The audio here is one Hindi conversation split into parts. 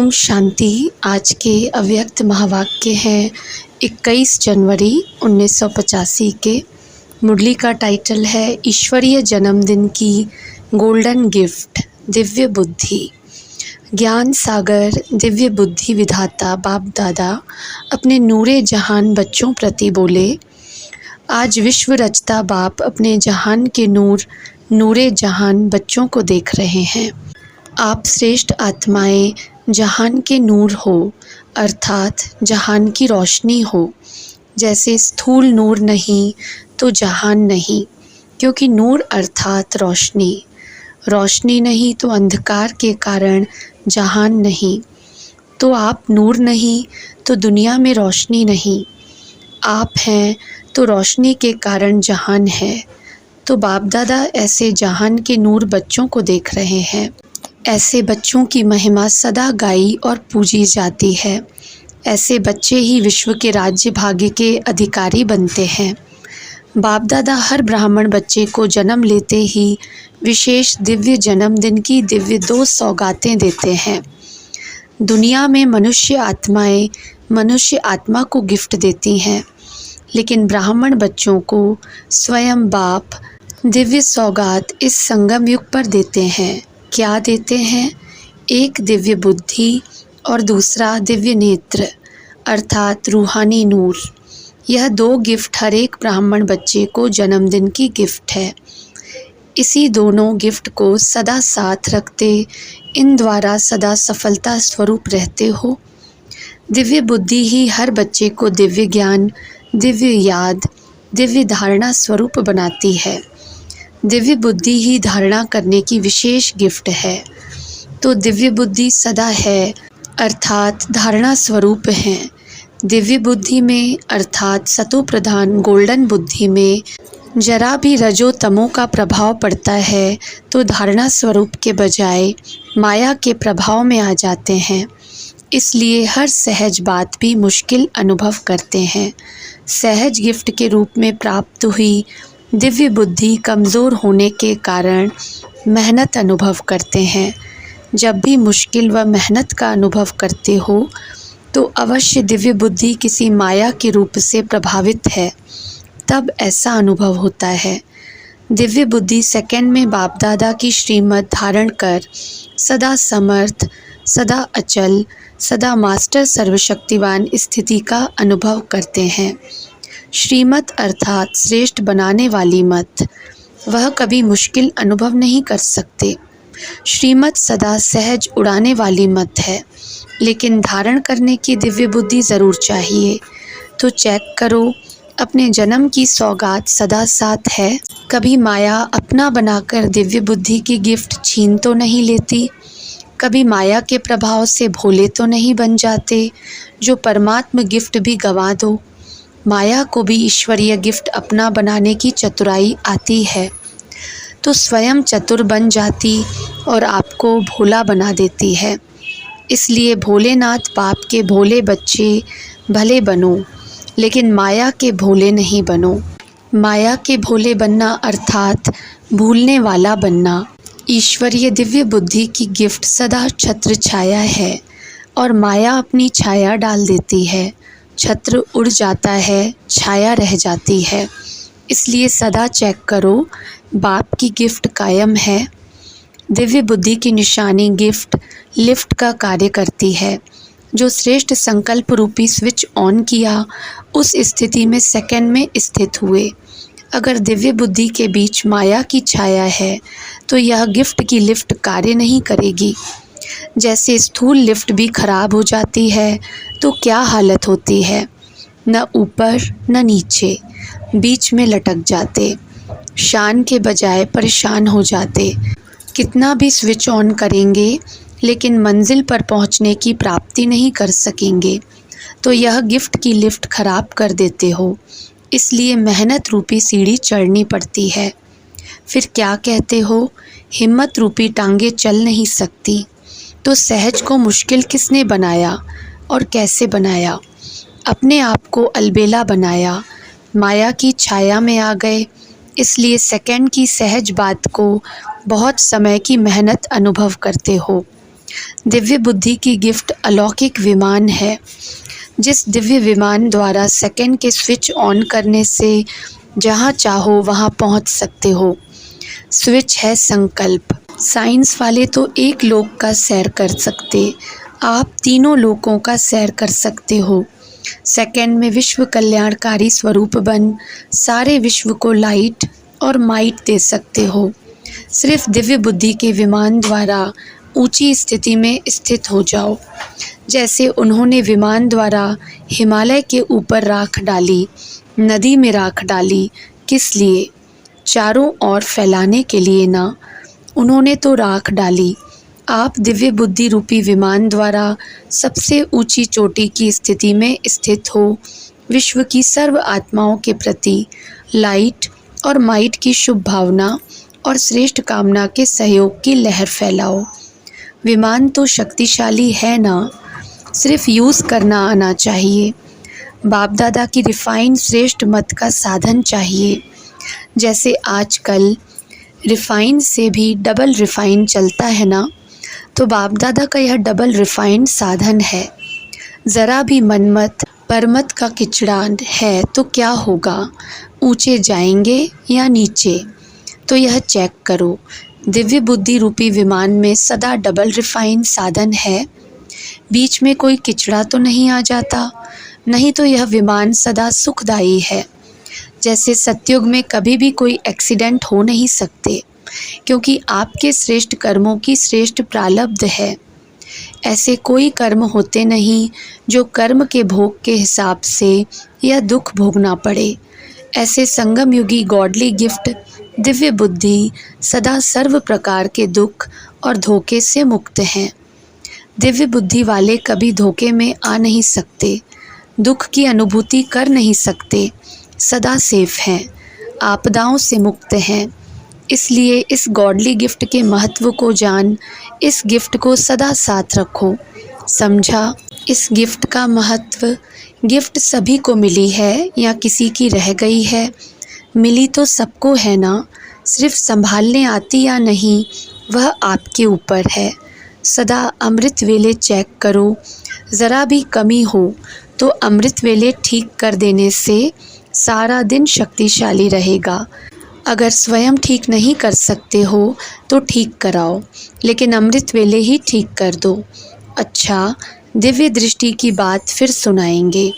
ओम शांति। आज के अव्यक्त महावाक्य हैं 21 जनवरी 1985 के। मुरली का टाइटल है ईश्वरीय जन्मदिन की गोल्डन गिफ्ट दिव्य बुद्धि। ज्ञान सागर दिव्य बुद्धि विधाता बाप दादा अपने नूरे जहान बच्चों प्रति बोले, आज विश्व रचता बाप अपने जहान के नूरे जहान बच्चों को देख रहे हैं। आप श्रेष्ठ आत्माएं जहान के नूर हो, अर्थात जहान की रोशनी हो। जैसे स्थूल नूर नहीं तो जहान नहीं, क्योंकि नूर अर्थात रोशनी, रोशनी नहीं तो अंधकार के कारण जहान नहीं। तो आप नूर नहीं तो दुनिया में रोशनी नहीं। आप हैं तो रोशनी के कारण जहान है। तो बाप दादा ऐसे जहान के नूर बच्चों को देख रहे हैं। ऐसे बच्चों की महिमा सदा गाई और पूजी जाती है। ऐसे बच्चे ही विश्व के राज्य भाग्य के अधिकारी बनते हैं। बाप दादा हर ब्राह्मण बच्चे को जन्म लेते ही विशेष दिव्य जन्मदिन की दिव्य 2 सौगातें देते हैं। दुनिया में मनुष्य आत्माएं मनुष्य आत्मा को गिफ्ट देती हैं, लेकिन ब्राह्मण बच्चों को स्वयं बाप दिव्य सौगात इस संगम युग पर देते हैं। क्या देते हैं? एक दिव्य बुद्धि और दूसरा दिव्य नेत्र अर्थात रूहानी नूर। यह 2 गिफ्ट हर एक ब्राह्मण बच्चे को जन्मदिन की गिफ्ट है। इसी दोनों गिफ्ट को सदा साथ रखते इन द्वारा सदा सफलता स्वरूप रहते हो। दिव्य बुद्धि ही हर बच्चे को दिव्य ज्ञान, दिव्य याद, दिव्य धारणा स्वरूप बनाती है। दिव्य बुद्धि ही धारणा करने की विशेष गिफ्ट है। तो दिव्य बुद्धि सदा है अर्थात धारणा स्वरूप है। दिव्य बुद्धि में अर्थात सतो प्रधान गोल्डन बुद्धि में जरा भी रजो तमो का प्रभाव पड़ता है तो धारणा स्वरूप के बजाय माया के प्रभाव में आ जाते हैं। इसलिए हर सहज बात भी मुश्किल अनुभव करते हैं। सहज गिफ्ट के रूप में प्राप्त हुई दिव्य बुद्धि कमज़ोर होने के कारण मेहनत अनुभव करते हैं। जब भी मुश्किल व मेहनत का अनुभव करते हो तो अवश्य दिव्य बुद्धि किसी माया के रूप से प्रभावित है, तब ऐसा अनुभव होता है। दिव्य बुद्धि सेकंड में बाप दादा की श्रीमत धारण कर सदा समर्थ, सदा अचल, सदा मास्टर सर्वशक्तिवान स्थिति का अनुभव करते हैं। श्रीमत अर्थात श्रेष्ठ बनाने वाली मत, वह कभी मुश्किल अनुभव नहीं कर सकते। श्रीमत सदा सहज उड़ाने वाली मत है, लेकिन धारण करने की दिव्य बुद्धि ज़रूर चाहिए। तो चेक करो अपने जन्म की सौगात सदा साथ है। कभी माया अपना बनाकर दिव्य बुद्धि की गिफ्ट छीन तो नहीं लेती। कभी माया के प्रभाव से भोले तो नहीं बन जाते जो परमात्म गिफ्ट भी गंवा दो। माया को भी ईश्वरीय गिफ्ट अपना बनाने की चतुराई आती है, तो स्वयं चतुर बन जाती और आपको भोला बना देती है। इसलिए भोलेनाथ बाप के भोले बच्चे भले बनो, लेकिन माया के भोले नहीं बनो। माया के भोले बनना अर्थात भूलने वाला बनना। ईश्वरीय दिव्य बुद्धि की गिफ्ट सदा छत्र छाया है और माया अपनी छाया डाल देती है। छत्र उड़ जाता है, छाया रह जाती है। इसलिए सदा चेक करो बाप की गिफ्ट कायम है। दिव्य बुद्धि की निशानी गिफ्ट लिफ्ट का कार्य करती है। जो श्रेष्ठ संकल्प रूपी स्विच ऑन किया उस स्थिति में सेकंड में स्थित हुए। अगर दिव्य बुद्धि के बीच माया की छाया है तो यह गिफ्ट की लिफ्ट कार्य नहीं करेगी। जैसे स्थूल लिफ्ट भी खराब हो जाती है तो क्या हालत होती है, न ऊपर न नीचे, बीच में लटक जाते, शान के बजाय परेशान हो जाते। कितना भी स्विच ऑन करेंगे लेकिन मंजिल पर पहुंचने की प्राप्ति नहीं कर सकेंगे। तो यह गिफ्ट की लिफ्ट खराब कर देते हो। इसलिए मेहनत रूपी सीढ़ी चढ़नी पड़ती है। फिर क्या कहते हो, हिम्मत रूपी टांगे चल नहीं सकती। तो सहज को मुश्किल किसने बनाया और कैसे बनाया? अपने आप को अलबेला बनाया, माया की छाया में आ गए। इसलिए सेकंड की सहज बात को बहुत समय की मेहनत अनुभव करते हो। दिव्य बुद्धि की गिफ्ट अलौकिक विमान है, जिस दिव्य विमान द्वारा सेकंड के स्विच ऑन करने से जहाँ चाहो वहाँ पहुँच सकते हो। स्विच है संकल्प। साइंस वाले तो एक लोक का सैर कर सकते, आप तीनों लोकों का सैर कर सकते हो। सेकंड में विश्व कल्याणकारी स्वरूप बन सारे विश्व को लाइट और माइट दे सकते हो। सिर्फ दिव्य बुद्धि के विमान द्वारा ऊंची स्थिति में स्थित हो जाओ। जैसे उन्होंने विमान द्वारा हिमालय के ऊपर राख डाली, नदी में राख डाली, किस लिए? चारों ओर फैलाने के लिए ना, उन्होंने तो राख डाली। आप दिव्य बुद्धि रूपी विमान द्वारा सबसे ऊंची चोटी की स्थिति में स्थित हो। विश्व की सर्व आत्माओं के प्रति लाइट और माइट की शुभ भावना और श्रेष्ठ कामना के सहयोग की लहर फैलाओ। विमान तो शक्तिशाली है ना, सिर्फ यूज़ करना आना चाहिए। बाप दादा की रिफाइंड श्रेष्ठ मत का साधन चाहिए। जैसे आजकल रिफाइंड से भी डबल रिफाइंड चलता है ना, तो बाप दादा का यह डबल रिफाइंड साधन है। ज़रा भी मनमत परमत का किचड़ा है तो क्या होगा, ऊंचे जाएंगे या नीचे? तो यह चेक करो, दिव्य बुद्धि रूपी विमान में सदा डबल रिफाइंड साधन है। बीच में कोई किचड़ा तो नहीं आ जाता, नहीं तो यह विमान सदा सुखदायी है। जैसे सतयुग में कभी भी कोई एक्सीडेंट हो नहीं सकते, क्योंकि आपके श्रेष्ठ कर्मों की श्रेष्ठ प्रारब्ध है। ऐसे कोई कर्म होते नहीं जो कर्म के भोग के हिसाब से यह दुख भोगना पड़े। ऐसे संगम युगी गॉडली गिफ्ट दिव्य बुद्धि सदा सर्व प्रकार के दुख और धोखे से मुक्त हैं। दिव्य बुद्धि वाले कभी धोखे में आ नहीं सकते, दुख की अनुभूति कर नहीं सकते, सदा सेफ हैं, आपदाओं से मुक्त हैं। इसलिए इस गॉडली गिफ्ट के महत्व को जान, इस गिफ्ट को सदा साथ रखो। समझा? इस गिफ्ट का महत्व, गिफ्ट सभी को मिली है या किसी की रह गई है? मिली तो सबको है ना, सिर्फ संभालने आती या नहीं वह आपके ऊपर है। सदा अमृत वेले चेक करो, ज़रा भी कमी हो तो अमृत वेले ठीक कर देने से सारा दिन शक्तिशाली रहेगा। अगर स्वयं ठीक नहीं कर सकते हो तो ठीक कराओ, लेकिन अमृत वेले ही ठीक कर दो। अच्छा, दिव्य दृष्टि की बात फिर सुनाएंगे।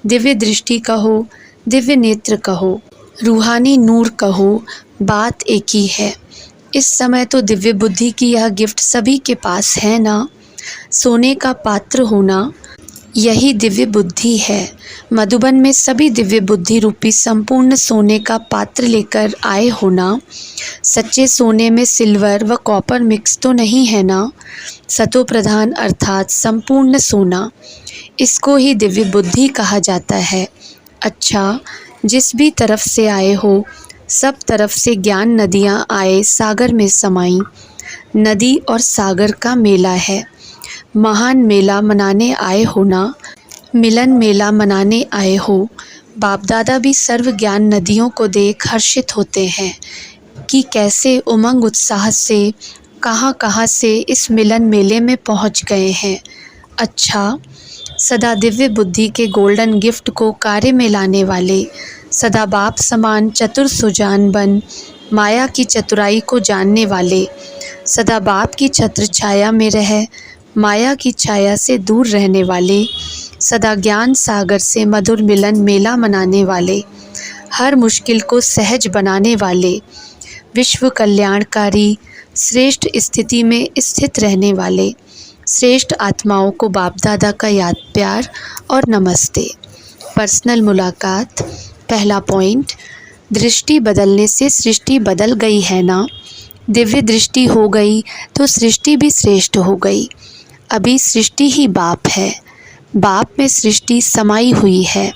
दिव्य दृष्टि कहो, दिव्य नेत्र कहो, रूहानी नूर कहो, बात एक ही है। इस समय तो दिव्य बुद्धि की यह गिफ्ट सभी के पास है ना। सोने का पात्र होना यही दिव्य बुद्धि है। मधुबन में सभी दिव्य बुद्धि रूपी संपूर्ण सोने का पात्र लेकर आए हो ना। सच्चे सोने में सिल्वर व कॉपर मिक्स तो नहीं है ना। सतो प्रधान अर्थात संपूर्ण सोना, इसको ही दिव्य बुद्धि कहा जाता है। अच्छा, जिस भी तरफ से आए हो, सब तरफ से ज्ञान नदियाँ आए सागर में समाई। नदी और सागर का मेला है। महान मेला मनाने आए हो ना, मिलन मेला मनाने आए हो। बाप दादा भी सर्व ज्ञान नदियों को देख हर्षित होते हैं कि कैसे उमंग उत्साह से कहाँ कहाँ से इस मिलन मेले में पहुँच गए हैं। अच्छा, सदा दिव्य बुद्धि के गोल्डन गिफ्ट को कार्य में लाने वाले, सदा बाप समान चतुर सुजान बन माया की चतुराई को जानने वाले, सदा बाप की छत्र छाया में रह माया की छाया से दूर रहने वाले, सदा ज्ञान सागर से मधुर मिलन मेला मनाने वाले, हर मुश्किल को सहज बनाने वाले, विश्व कल्याणकारी श्रेष्ठ स्थिति में स्थित रहने वाले, श्रेष्ठ आत्माओं को बाप दादा का याद प्यार और नमस्ते। पर्सनल मुलाकात। पहला पॉइंट, दृष्टि बदलने से सृष्टि बदल गई है ना। दिव्य दृष्टि हो गई तो सृष्टि भी श्रेष्ठ हो गई। अभी सृष्टि ही बाप है, बाप में सृष्टि समाई हुई है।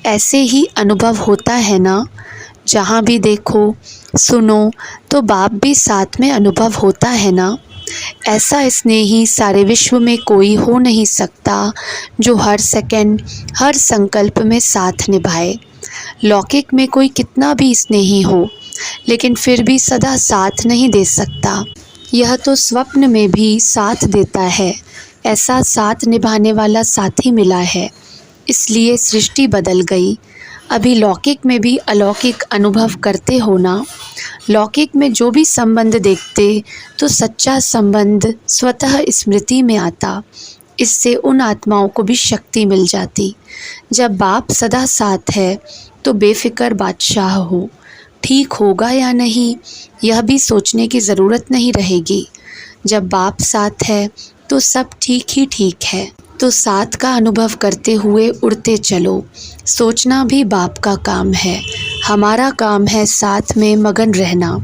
ऐसे ही अनुभव होता है ना। जहाँ भी देखो सुनो तो बाप भी साथ में अनुभव होता है ना। ऐसा स्नेही सारे विश्व में कोई हो नहीं सकता जो हर सेकंड हर संकल्प में साथ निभाए। लौकिक में कोई कितना भी स्नेही हो, लेकिन फिर भी सदा साथ नहीं दे सकता। यह तो स्वप्न में भी साथ देता है, ऐसा साथ निभाने वाला साथी मिला है, इसलिए सृष्टि बदल गई। अभी लौकिक में भी अलौकिक अनुभव करते हो ना। लौकिक में जो भी संबंध देखते तो सच्चा संबंध स्वतः स्मृति में आता। इससे उन आत्माओं को भी शक्ति मिल जाती। जब बाप सदा साथ है तो बेफिक्र बादशाह हो। ठीक होगा या नहीं यह भी सोचने की ज़रूरत नहीं रहेगी। जब बाप साथ है तो सब ठीक ही ठीक है। तो साथ का अनुभव करते हुए उड़ते चलो। सोचना भी बाप का काम है, हमारा काम है साथ में मगन रहना।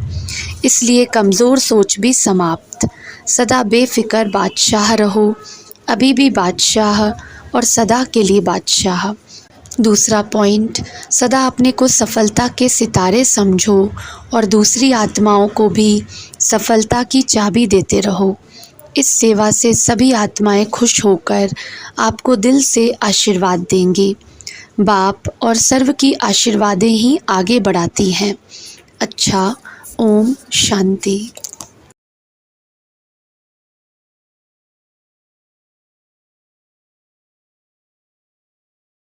इसलिए कमज़ोर सोच भी समाप्त। सदा बेफिक्र बादशाह रहो, अभी भी बादशाह और सदा के लिए बादशाह। दूसरा पॉइंट, सदा अपने को सफलता के सितारे समझो और दूसरी आत्माओं को भी सफलता की चाबी देते रहो। इस सेवा से सभी आत्माएं खुश होकर आपको दिल से आशीर्वाद देंगी। बाप और सर्व की आशीर्वादें ही आगे बढ़ाती हैं। अच्छा, ओम शांति।